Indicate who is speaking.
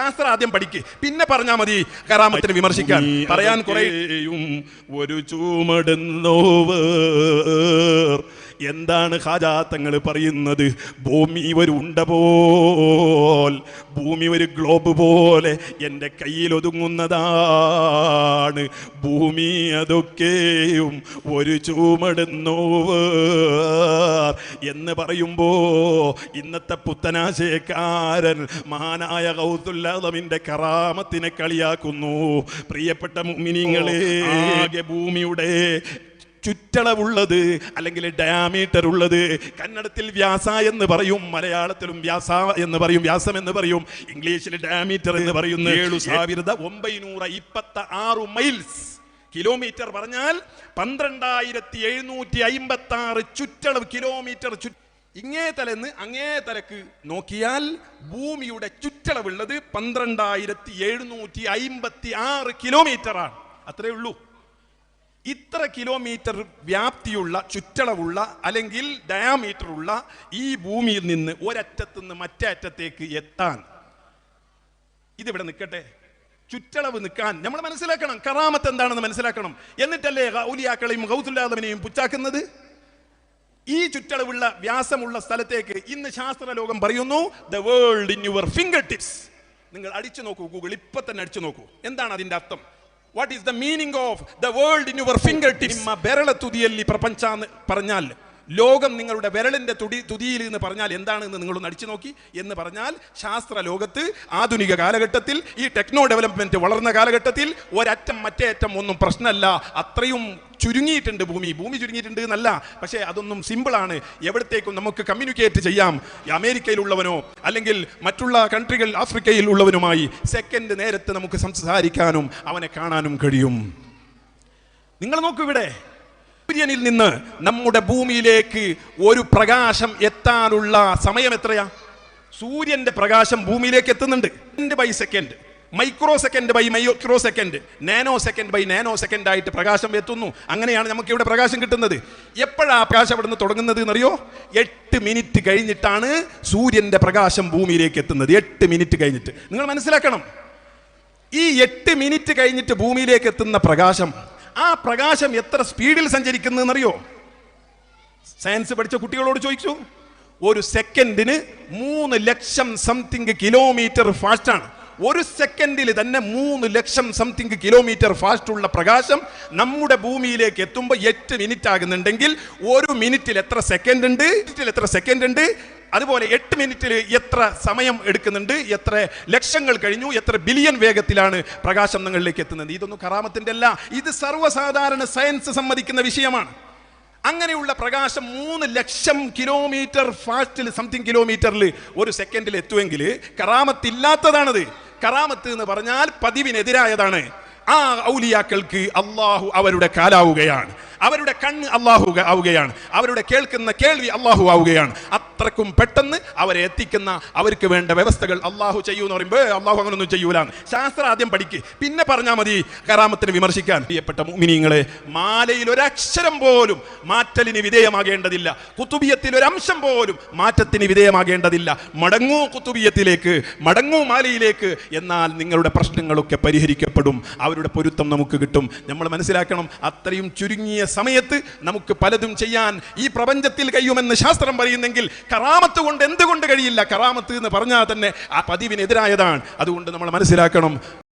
Speaker 1: ശാസ്ത്രം ആദ്യം പഠിക്ക്, പിന്നെ പറഞ്ഞാൽ മതി കറാമത്തിനെ വിമർശിക്കാൻ. പറയാൻ കുറേയും ഒരു ചൂമടുന്നോവർ. എന്താണ് ഖാജാ തങ്ങൾ പറയുന്നത്? ഭൂമി ഒരു ഉണ്ട പോൽ, ഭൂമി ഒരു ഗ്ലോബ് പോലെ എൻ്റെ കയ്യിൽ ഒതുങ്ങുന്നതാണ്. ഭൂമി അതൊക്കെയും ഒരു ചൂമടുന്നോവർ എന്ന് പറയുമ്പോ ഇന്നത്തെ പുത്തനാശയക്കാരൻ മഹാനായ ഗൗസുൽ ആദമിന്റെ കറാമത്തിനെ കളിയാക്കുന്നു. പ്രിയപ്പെട്ട മുഅ്മിനീങ്ങളെ, ആകെ ഭൂമിയുടെ ചുറ്റളവുള്ളത് അല്ലെങ്കിൽ ഡയാമീറ്റർ ഉള്ളത്, കന്നഡത്തിൽ വ്യാസ എന്ന് പറയും, മലയാളത്തിലും വ്യാസ എന്ന് പറയും, വ്യാസം എന്ന് പറയും, ഇംഗ്ലീഷിൽ ഡയാമീറ്റർ എന്ന് പറയുന്നു. 7926 മൈൽസ്. കിലോമീറ്റർ പറഞ്ഞാൽ 12756 ചുറ്റളവ് കിലോമീറ്റർ. ഇങ്ങേ തലന്ന് അങ്ങേ തലക്ക് നോക്കിയാൽ ഭൂമിയുടെ ചുറ്റളവുള്ളത് 12756 കിലോമീറ്ററാണ്. അത്രേ ഉള്ളൂ. ഇത്ര കിലോമീറ്റർ വ്യാപ്തിയുള്ള ചുറ്റളവുള്ള അല്ലെങ്കിൽ ഡയാമീറ്റർ ഉള്ള ഈ ഭൂമിയിൽ നിന്ന് ഒരറ്റത്ത് നിന്ന് മറ്റേ അറ്റത്തേക്ക് എത്താൻ ഇതിവിടെ നിൽക്കട്ടെ, ചുറ്റളവ് നിൽക്കാൻ നമ്മൾ മനസ്സിലാക്കണം. കറാമത്ത് എന്താണെന്ന് മനസ്സിലാക്കണം. എന്നിട്ടല്ലേ ഔലിയാക്കളെയും ഗൗസുൽ ആദമിനെയും പുച്ചാക്കുന്നത്? ഈ ചുറ്റളവുള്ള വ്യാസമുള്ള സ്ഥലത്തേക്ക് ഇന്ന് ശാസ്ത്രലോകം പറയുന്നു the world in your finger tips. നിങ്ങൾ അടിച്ചു നോക്കൂ, ഗൂഗിൾ ഇപ്പൊ തന്നെ അടിച്ചു നോക്കൂ. എന്താണ് അതിന്റെ അർത്ഥം? What is the meaning of the world in your fingertips? ബെരള തുതിയല്ലി പ്രപഞ്ചാന്ന് പറഞ്ഞാൽ, ലോകം നിങ്ങളുടെ വിരലിന്റെ തുതിയിൽ എന്ന് പറഞ്ഞാൽ എന്താണെന്ന് നിങ്ങളൊന്ന് അടിച്ചു നോക്കി എന്ന് പറഞ്ഞാൽ, ശാസ്ത്ര ലോകത്ത് ആധുനിക കാലഘട്ടത്തിൽ ഈ ടെക്നോ ഡെവലപ്മെന്റ് വളർന്ന കാലഘട്ടത്തിൽ ഒരറ്റം മറ്റേ അറ്റം ഒന്നും പ്രശ്നമല്ല. അത്രയും ചുരുങ്ങിയിട്ടുണ്ട് ഭൂമി ചുരുങ്ങിയിട്ടുണ്ട് എന്നല്ല, പക്ഷേ അതൊന്നും സിമ്പിളാണ്. എവിടത്തേക്കും നമുക്ക് കമ്മ്യൂണിക്കേറ്റ് ചെയ്യാം. അമേരിക്കയിലുള്ളവനോ അല്ലെങ്കിൽ മറ്റുള്ള കൺട്രികൾ ആഫ്രിക്കയിൽ ഉള്ളവനുമായി സെക്കൻഡ് നേരത്തെ നമുക്ക് സംസാരിക്കാനും അവനെ കാണാനും കഴിയും. നിങ്ങൾ നോക്കൂ, ഇവിടെ സൂര്യനിൽ നിന്ന് നമ്മുടെ ഭൂമിയിലേക്ക് ഒരു പ്രകാശം എത്താനുള്ള സമയം എത്രയാ? സൂര്യന്റെ പ്രകാശം ഭൂമിയിലേക്ക് എത്തുന്നുണ്ട് by second, micro second by micro second, nano second by nano second ആയിട്ട് പ്രകാശം എത്തുന്നു. അങ്ങനെയാണ് നമുക്ക് ഇവിടെ പ്രകാശം കിട്ടുന്നത്. എപ്പോഴാണ് പ്രകാശം അവിടെ നിന്ന് തുടങ്ങുന്നത് എന്നറിയോ? 8 മിനിറ്റ് കഴിഞ്ഞിട്ടാണ് സൂര്യന്റെ പ്രകാശം ഭൂമിയിലേക്ക് എത്തുന്നത്. 8 മിനിറ്റ് കഴിഞ്ഞിട്ട്. നിങ്ങൾ മനസ്സിലാക്കണം, ഈ 8 മിനിറ്റ് കഴിഞ്ഞിട്ട് ഭൂമിയിലേക്ക് എത്തുന്ന പ്രകാശം, ആ പ്രകാശം എത്ര സ്പീഡിൽ സഞ്ചരിക്കുന്നറിയോ? സയൻസ് പഠിച്ച കുട്ടികളോട് ചോദിച്ചു. ഒരു സെക്കൻഡിന് 3 ലക്ഷം സംതിങ് കിലോമീറ്റർ ഫാസ്റ്റാണ്. ഒരു സെക്കൻഡിൽ തന്നെ 3 ലക്ഷം സംതിങ് കിലോമീറ്റർ ഫാസ്റ്റ് ഉള്ള പ്രകാശം നമ്മുടെ ഭൂമിയിലേക്ക് എത്തുമ്പോൾ 8 മിനിറ്റ് ആകുന്നുണ്ടെങ്കിൽ 1 മിനിറ്റിൽ എത്ര സെക്കൻഡ് ഉണ്ട്? അതുപോലെ 8 മിനിറ്റിൽ എത്ര സമയം എടുക്കുന്നുണ്ട്? എത്ര ലക്ഷങ്ങൾ കഴിഞ്ഞു, എത്ര ബില്യൺ വേഗത്തിലാണ് പ്രകാശം നിങ്ങളിലേക്ക് എത്തുന്നത്? ഇതൊന്നും കറാമത്തിന്റെ അല്ല, ഇത് സർവ്വസാധാരണ സയൻസ് സമ്മതിക്കുന്ന വിഷയമാണ്. അങ്ങനെയുള്ള പ്രകാശം 3 ലക്ഷം കിലോമീറ്റർ ഫാസ്റ്റിൽ സംതിങ് കിലോമീറ്ററിൽ ഒരു സെക്കൻഡിൽ എത്തുമെങ്കിൽ കറാമത്തില്ലാത്തതാണത്. കറാമത്ത് എന്ന് പറഞ്ഞാൽ പതിവിനെതിരായതാണ്. ആ ഔലിയാക്കൾക്ക് അള്ളാഹു അവരുടെ കാലാവുകയാണ്, അവരുടെ കണ്ണ് അള്ളാഹു ആവുകയാണ്, അവരുടെ കേൾക്കുന്ന കേൾവി അള്ളാഹു ആവുകയാണ്. അത്രക്കും പെട്ടെന്ന് അവരെ എത്തിക്കുന്ന അവർക്ക് വേണ്ട വ്യവസ്ഥകൾ അള്ളാഹു ചെയ്യുമെന്ന് പറയുമ്പോൾ അള്ളാഹു അങ്ങനൊന്നും ചെയ്യൂലാണ്. ശാസ്ത്രം ആദ്യം പഠിക്ക്, പിന്നെ പറഞ്ഞാൽ മതി കറാമത്തിനെ വിമർശിക്കാൻ. പ്രിയപ്പെട്ട മുഅ്മിനീങ്ങളെ, മാലയിൽ ഒരക്ഷരം പോലും മാറ്റലിന് വിധേയമാകേണ്ടതില്ല. കുത്തുബിയത്തിൽ ഒരംശം പോലും മാറ്റത്തിന് വിധേയമാകേണ്ടതില്ല. മടങ്ങൂ കുത്തുബിയത്തിലേക്ക്, മടങ്ങൂ മാലയിലേക്ക്. എന്നാൽ നിങ്ങളുടെ പ്രശ്നങ്ങളൊക്കെ പരിഹരിക്കപ്പെടും, അവരുടെ പൊരുത്തം നമുക്ക് കിട്ടും. നമ്മൾ മനസ്സിലാക്കണം, അത്രയും ചുരുങ്ങിയ സമയത്ത് നമുക്ക് പലതും ചെയ്യാൻ ഈ പ്രപഞ്ചത്തിൽ കഴിയുമെന്ന് ശാസ്ത്രം പറയുന്നെങ്കിൽ കറാമത്ത് കൊണ്ട് എന്തുകൊണ്ട് കഴിയില്ല? കറാമത്ത് എന്ന് പറഞ്ഞാൽ തന്നെ ആ പതിവിനെതിരായതാണ്. അതുകൊണ്ട് നമ്മൾ മനസ്സിലാക്കണം.